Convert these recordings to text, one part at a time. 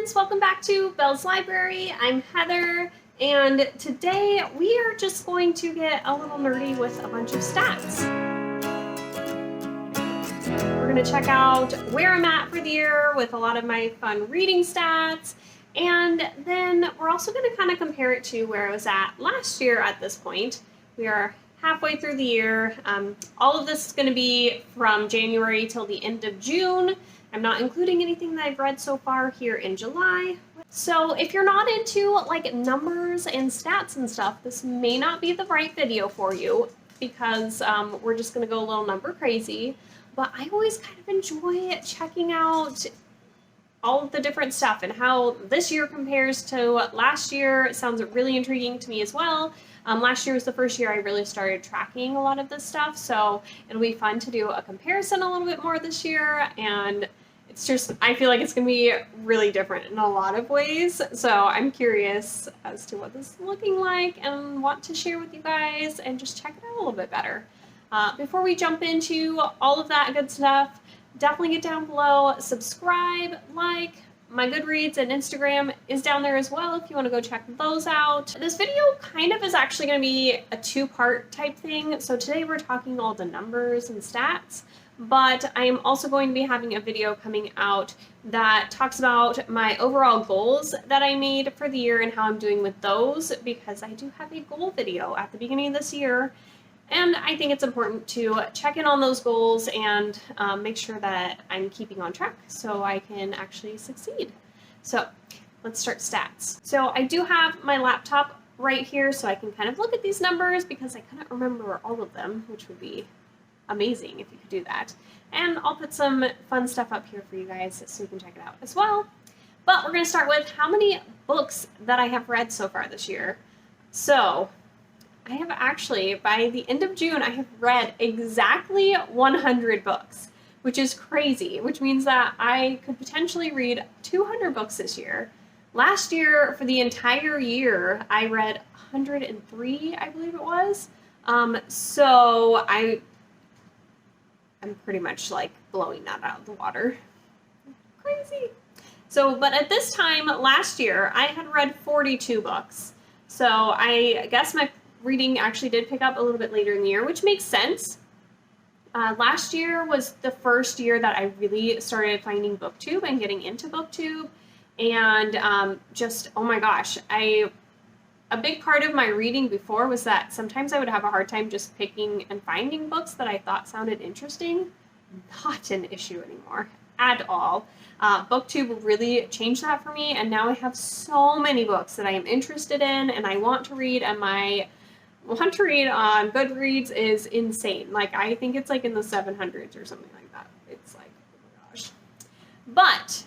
friends, welcome back to Belle's Library. I'm Heather, and today we are just going to get a little nerdy with a bunch of stats. We're going to check out where I'm at for the year with a lot of my fun reading stats, and then we're also going to kind of compare it to where I was at last year at this point. We are halfway through the year. All of this is going to be from January till the end of June. I'm not including anything that I've read so far here in July. So if you're not into like numbers and stats and stuff, this may not be the right video for you because we're just going to go a little number crazy. But I always kind of enjoy checking out all of the different stuff and how this year compares to last year. It sounds really intriguing to me as well. Last year was the first year I really started tracking a lot of this stuff, so it'll be fun to do a comparison a little bit more this year, and it's just, I feel like it's going to be really different in a lot of ways, so I'm curious as to what this is looking like and want to share with you guys and just check it out a little bit better. Before we jump into all of that good stuff, definitely get down below, subscribe, like. My Goodreads and Instagram is down there as well if you want to go check those out. This video kind of is actually going to be a two-part type thing. So today we're talking all the numbers and stats, but I am also going to be having a video coming out that talks about my overall goals that I made for the year and how I'm doing with those, because I do have a goal video at the beginning of this year. And I think it's important to check in on those goals and make sure that I'm keeping on track so I can actually succeed. So let's start stats. So I do have my laptop right here so I can kind of look at these numbers because I couldn't remember all of them, which would be amazing if you could do that. And I'll put some fun stuff up here for you guys so you can check it out as well. But we're going to start with how many books that I have read so far this year. So I have actually, by the end of June, I have read exactly 100 books, which is crazy, which means that I could potentially read 200 books this year. Last year, for the entire year, I read 103, I believe it was. So I'm pretty much like blowing that out of the water. Crazy. So, but at this time last year, I had read 42 books. So I guess my reading actually did pick up a little bit later in the year, which makes sense. Last year was the first year that I really started finding BookTube and getting into BookTube, and just, oh my gosh, a big part of my reading before was that sometimes I would have a hard time just picking and finding books that I thought sounded interesting. Not an issue anymore at all. BookTube really changed that for me, and now I have so many books that I am interested in and I want to read, and my want to read on Goodreads is insane. Like, I think it's like in the 700s or something like that. It's like, oh my gosh. But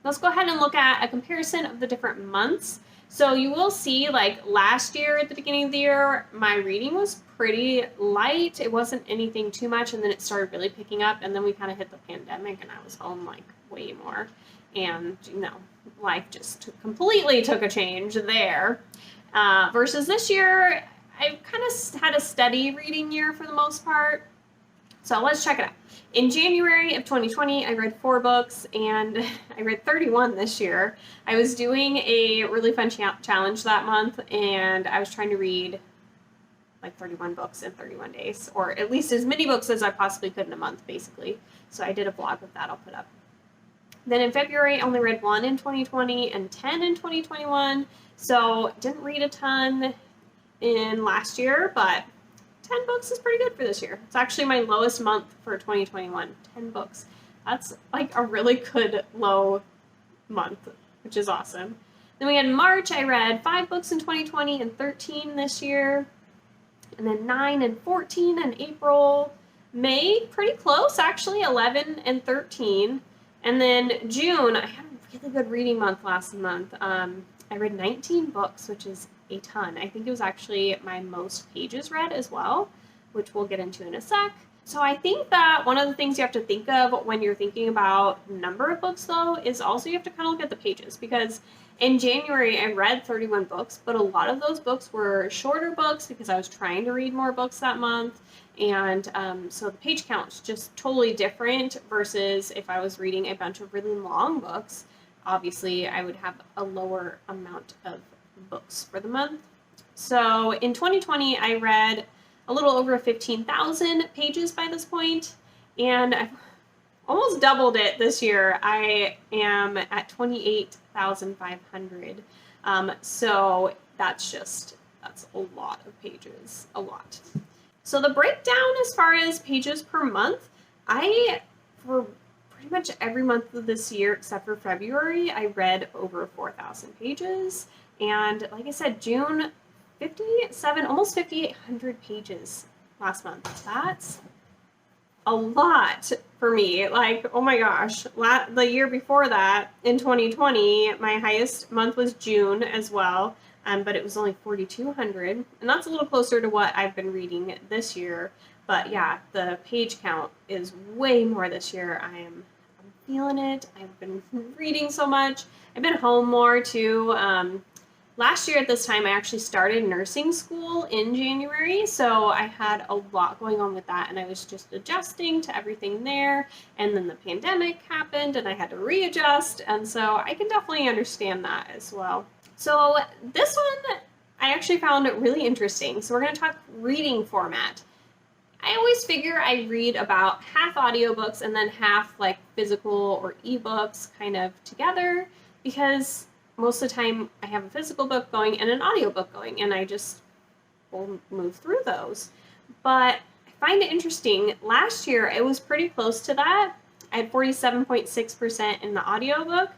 let's go ahead and look at a comparison of the different months. So you will see, like, last year at the beginning of the year, my reading was pretty light. It wasn't anything too much, and then it started really picking up, and then we kind of hit the pandemic, and I was home, like, way more. And, you know, life just completely took a change there. Versus this year, I've kind of had a steady reading year for the most part. So let's check it out. In January of 2020, I read 4 books, and I read 31 this year. I was doing a really fun challenge that month, and I was trying to read like 31 books in 31 days, or at least as many books as I possibly could in a month, basically. So I did a vlog with that I'll put up. Then in February, I only read 1 in 2020 and 10 in 2021. So didn't read a ton in last year, but 10 books is pretty good for this year. It's actually my lowest month for 2021, 10 books. That's like a really good low month, which is awesome. Then we had March, I read 5 books in 2020 and 13 this year. And then 9 and 14 in April. May, pretty close actually, 11 and 13. And then June, I had a really good reading month last month. I read 19 books, which is a ton. I think it was actually my most pages read as well, which we'll get into in a sec. So I think that one of the things you have to think of when you're thinking about number of books, though, is also you have to kind of look at the pages, because in January I read 31 books, but a lot of those books were shorter books because I was trying to read more books that month, and so the page count is just totally different versus if I was reading a bunch of really long books. obviously I would have a lower amount of books for the month. So in 2020, I read a little over 15,000 pages by this point, and I've almost doubled it this year. I am at 28,500. So that's a lot of pages, a lot. So the breakdown as far as pages per month, for pretty much every month of this year except for February, I read over 4,000 pages. And like I said, June, 57, almost 5,800 pages last month. That's a lot for me. Like, oh my gosh, the year before that, in 2020, my highest month was June as well, but it was only 4,200, and that's a little closer to what I've been reading this year. But yeah, the page count is way more this year. I'm feeling it. I've been reading so much. I've been home more too. Last year at this time, I actually started nursing school in January, so I had a lot going on with that, and I was just adjusting to everything there, and then the pandemic happened, and I had to readjust, and so I can definitely understand that as well. So this one I actually found really interesting. So we're going to talk reading format. I always figure I read about half audiobooks and then half like physical or ebooks kind of together, because most of the time I have a physical book going and an audiobook going, and I just will move through those. But I find it interesting. Last year it was pretty close to that. I had 47.6% in the audiobook,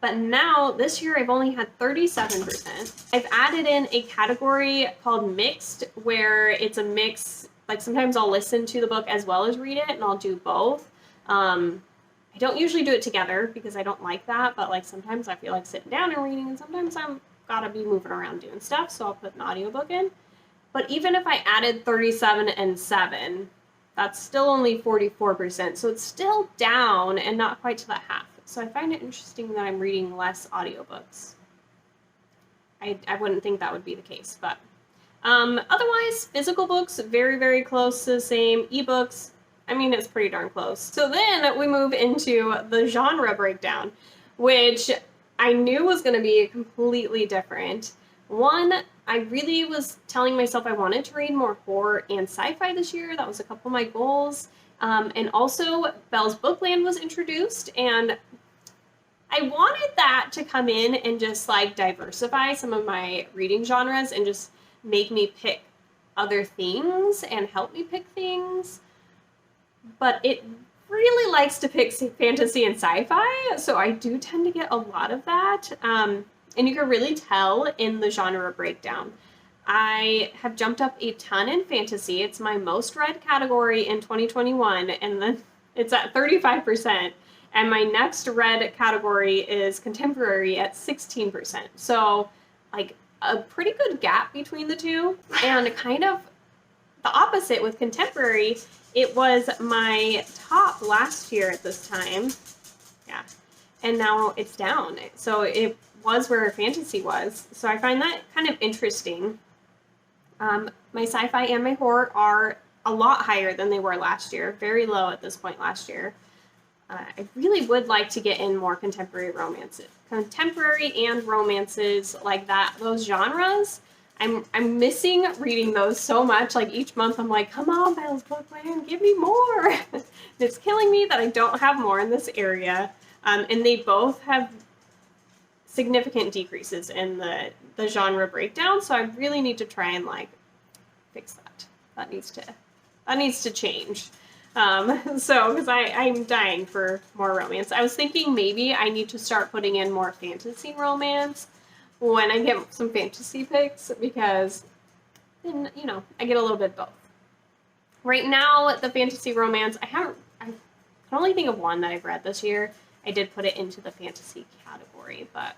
but now this year I've only had 37%. I've added in a category called mixed, where it's a mix. Like sometimes I'll listen to the book as well as read it, and I'll do both. I don't usually do it together because I don't like that, but like sometimes I feel like sitting down and reading, and sometimes I'm gotta be moving around doing stuff, so I'll put an audiobook in. But even if I added 37 and 7, that's still only 44%, so it's still down and not quite to that half. So I find it interesting that I'm reading less audiobooks. I wouldn't think that would be the case, but otherwise, physical books, very, very close to the same. Ebooks, I mean, it's pretty darn close. So then we move into the genre breakdown, which I knew was going to be completely different. One, I really was telling myself I wanted to read more horror and sci-fi this year. That was a couple of my goals. And also, Belle's Bookland was introduced, and I wanted that to come in and just like diversify some of my reading genres and just make me pick other things and help me pick things. But it really likes to pick fantasy and sci-fi, so I do tend to get a lot of that. And you can really tell in the genre breakdown. I have jumped up a ton in fantasy. It's my most read category in 2021, and then it's at 35%. And my next read category is contemporary at 16%. So, like, a pretty good gap between the two. And kind of the opposite with contemporary. It was my top last year at this time. Yeah. And now it's down. So it was where fantasy was. So I find that kind of interesting. My sci-fi and my horror are a lot higher than they were last year. Very low at this point last year. I really would like to get in more contemporary romances. Contemporary and romances like that, those genres. I'm missing reading those so much. Like each month I'm like, come on, Belle's Bookland, give me more. It's killing me that I don't have more in this area. And they both have significant decreases in the genre breakdown. So I really need to try and like fix that. That needs to change. So, because I'm dying for more romance. I was thinking maybe I need to start putting in more fantasy romance when I get some fantasy picks, because then, you know, I get a little bit both. Right now, the fantasy romance, I can only think of one that I've read this year. I did put it into the fantasy category, but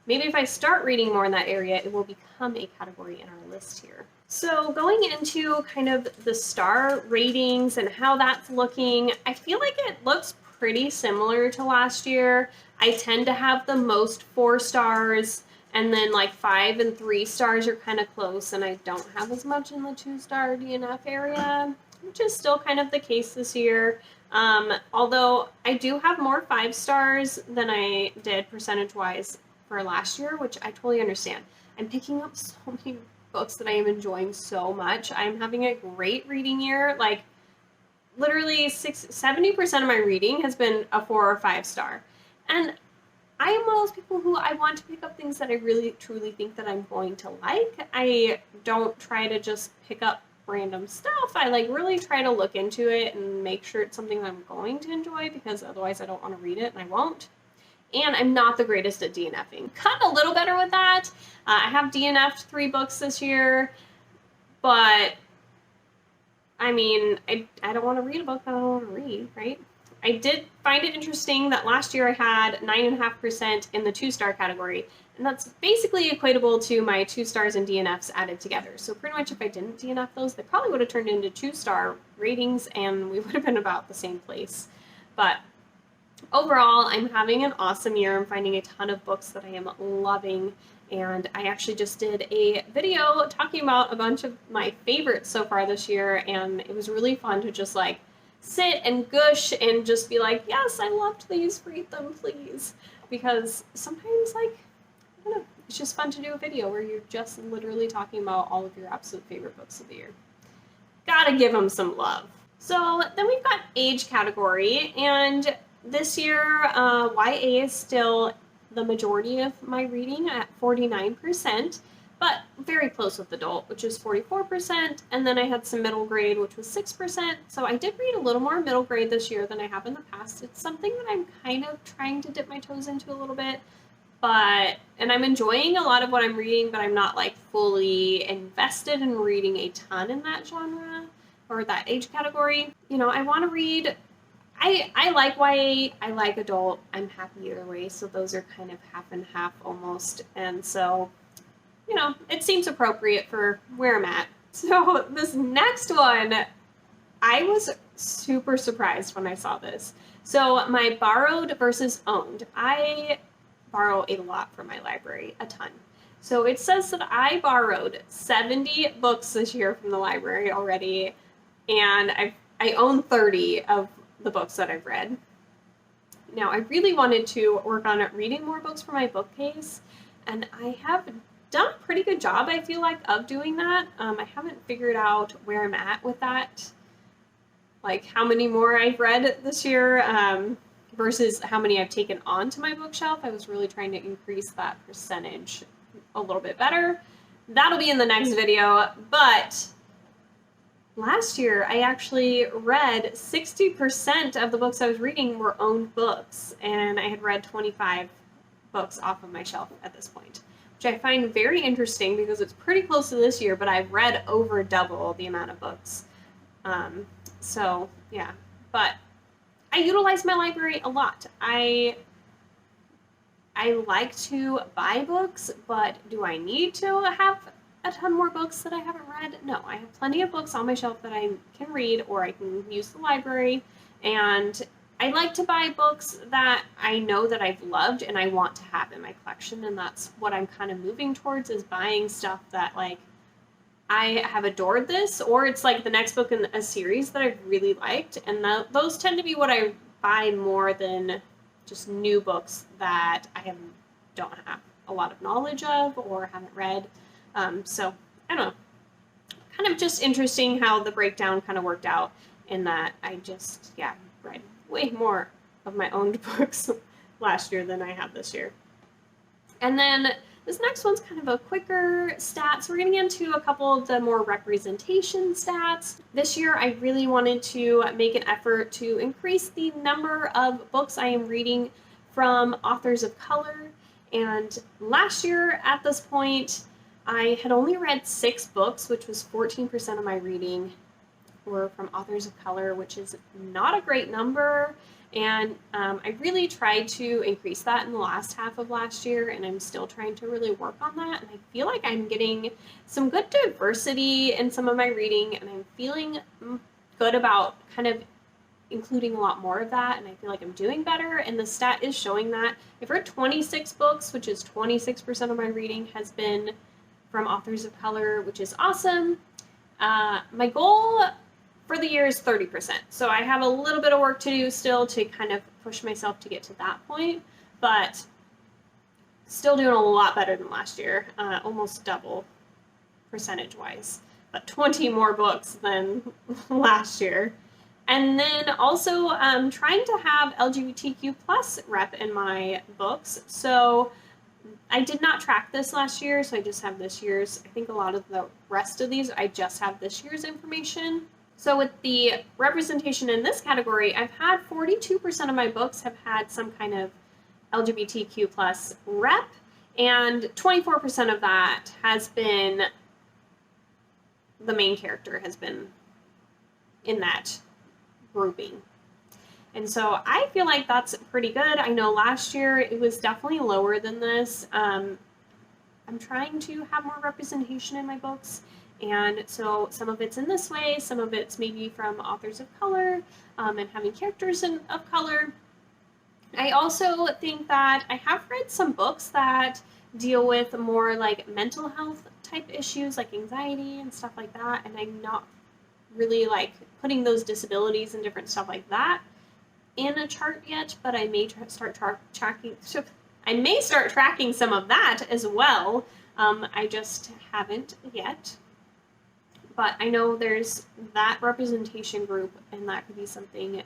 maybe if I start reading more in that area, it will become a category in our list here. So going into kind of the star ratings and how that's looking, I feel like it looks pretty similar to last year. I tend to have the most 4 stars, and then like 5 and 3 stars are kind of close, and I don't have as much in the 2-star DNF area, which is still kind of the case this year. Although I do have more 5 stars than I did percentage-wise for last year, which I totally understand. I'm picking up so many books that I am enjoying so much. I'm having a great reading year. Like, literally 70% of my reading has been a 4 or 5 star. And I am one of those people who I want to pick up things that I really truly think that I'm going to like. I don't try to just pick up random stuff. I like really try to look into it and make sure it's something that I'm going to enjoy, because otherwise I don't want to read it and I won't. And I'm not the greatest at DNFing. Gotten a little better with that. I have DNF'd 3 books this year, but I mean, I don't want to read a book that I don't want to read, right? I did find it interesting that last year I had 9.5% in the 2-star category, and that's basically equatable to my 2 stars and DNFs added together. So pretty much if I didn't DNF those, they probably would have turned into 2-star ratings, and we would have been about the same place. But overall, I'm having an awesome year. I'm finding a ton of books that I am loving, and I actually just did a video talking about a bunch of my favorites so far this year, and it was really fun to just like sit and gush and just be like, yes, I loved these, read them, please. Because sometimes, like, I don't know, it's just fun to do a video where you're just literally talking about all of your absolute favorite books of the year. Gotta give them some love. So then we've got age category, and this year, YA is still the majority of my reading at 49%, but very close with adult, which is 44%, and then I had some middle grade, which was 6%, so I did read a little more middle grade this year than I have in the past. It's something that I'm kind of trying to dip my toes into a little bit, and I'm enjoying a lot of what I'm reading, but I'm not like fully invested in reading a ton in that genre, or that age category. You know, I want to read, I like YA, I like adult, I'm happy either way, so those are kind of half and half almost, and so, you know, it seems appropriate for where I'm at. So this next one, I was super surprised when I saw this. So my borrowed versus owned. I borrow a lot from my library, a ton. So it says that I borrowed 70 books this year from the library already, and I own 30 of the books that I've read. Now, I really wanted to work on reading more books for my bookcase, and I have done a pretty good job, I feel like, of doing that. I haven't figured out where I'm at with that, like how many more I've read this year versus how many I've taken onto my bookshelf. I was really trying to increase that percentage a little bit better. That'll be in the next video, but last year I actually read 60% of the books I was reading were owned books, and I had read 25 books off of my shelf at this point, which I find very interesting because it's pretty close to this year, but I've read over double the amount of books. So yeah, but I utilize my library a lot. I like to buy books, but do I need to have a ton more books that I haven't read? No, I have plenty of books on my shelf that I can read, or I can use the library, and I like to buy books that I know that I've loved and I want to have in my collection, and that's what I'm kind of moving towards, is buying stuff that, like, I have adored this, or it's like the next book in a series that I've really liked, and those tend to be what I buy more than just new books that I don't have a lot of knowledge of or haven't read. So, I don't know. Kind of just interesting how the breakdown kind of worked out in that I just, read way more of my owned books last year than I have this year. And then this next one's kind of a quicker stat, so we're getting into a couple of the more representation stats. This year I really wanted to make an effort to increase the number of books I am reading from authors of color, and last year at this point I had only read 6 books, which was 14% of my reading were from authors of color, which is not a great number, and I really tried to increase that in the last half of last year, and I'm still trying to really work on that, and I feel like I'm getting some good diversity in some of my reading, and I'm feeling good about kind of including a lot more of that, and I feel like I'm doing better, and the stat is showing that. I've read 26 books, which is 26% of my reading has been from authors of color, which is awesome. My goal for the year is 30%. So I have a little bit of work to do still to kind of push myself to get to that point, but still doing a lot better than last year, almost double percentage-wise, but 20 more books than last year. And then also trying to have LGBTQ plus rep in my books. So I did not track this last year, so I just have this year's. I think a lot of the rest of these, I just have this year's information. So with the representation in this category, I've had 42% of my books have had some kind of LGBTQ plus rep, and 24% of that has been the main character has been in that grouping. And so I feel like that's pretty good. I know last year it was definitely lower than this. I'm trying to have more representation in my books, and so some of it's in this way, some of it's maybe from authors of color, and having characters of color. I also think that I have read some books that deal with more like mental health type issues like anxiety and stuff like that, and I'm not really like putting those disabilities and different stuff like that in a chart yet, but I may start tracking. I may start tracking some of that as well. I just haven't yet, but I know there's that representation group, and that could be something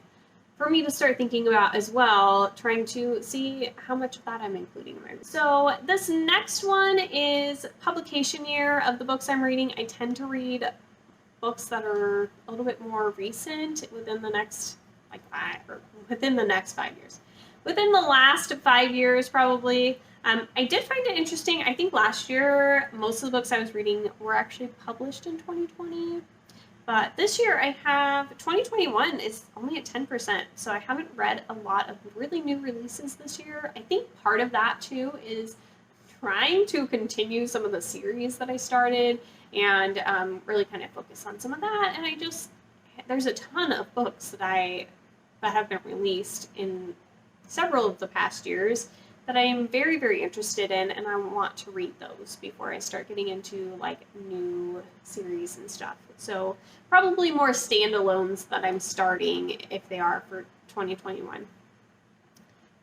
for me to start thinking about as well, trying to see how much of that I'm including in my reading. So this next one is publication year of the books I'm reading. I tend to read books that are a little bit more recent within the next within the next 5 years. Within the last 5 years, probably. I did find it interesting. I think last year, most of the books I was reading were actually published in 2020. But this year I have 2021 is only at 10%, so I haven't read a lot of really new releases this year. I think part of that too is trying to continue some of the series that I started and really kind of focus on some of that. And there's a ton of books that have been released in several of the past years that I am very, very interested in, and I want to read those before I start getting into like new series and stuff. So probably more standalones that I'm starting if they are for 2021.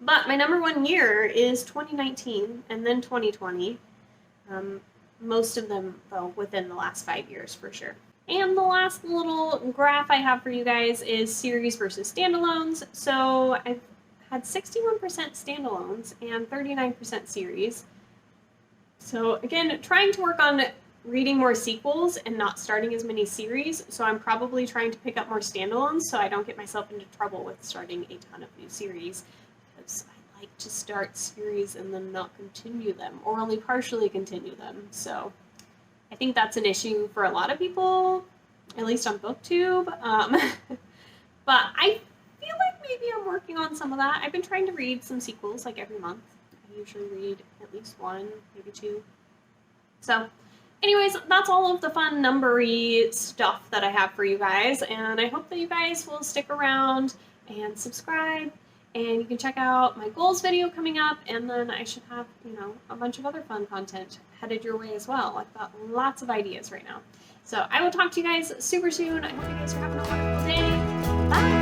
But my number one year is 2019 and then 2020. Most of them, though, within the last 5 years for sure. And the last little graph I have for you guys is series versus standalones. So I've had 61% standalones and 39% series. So again, trying to work on reading more sequels and not starting as many series. So I'm probably trying to pick up more standalones so I don't get myself into trouble with starting a ton of new series, because I like to start series and then not continue them, or only partially continue them. So I think that's an issue for a lot of people, at least on BookTube. But I feel like maybe I'm working on some of that. I've been trying to read some sequels like every month. I usually read at least one, maybe two. So anyways, that's all of the fun numbery stuff that I have for you guys, and I hope that you guys will stick around and subscribe, and you can check out my goals video coming up, and then I should have, a bunch of other fun content headed your way as well. I've got lots of ideas right now. So I will talk to you guys super soon. I hope you guys are having a wonderful day. Bye!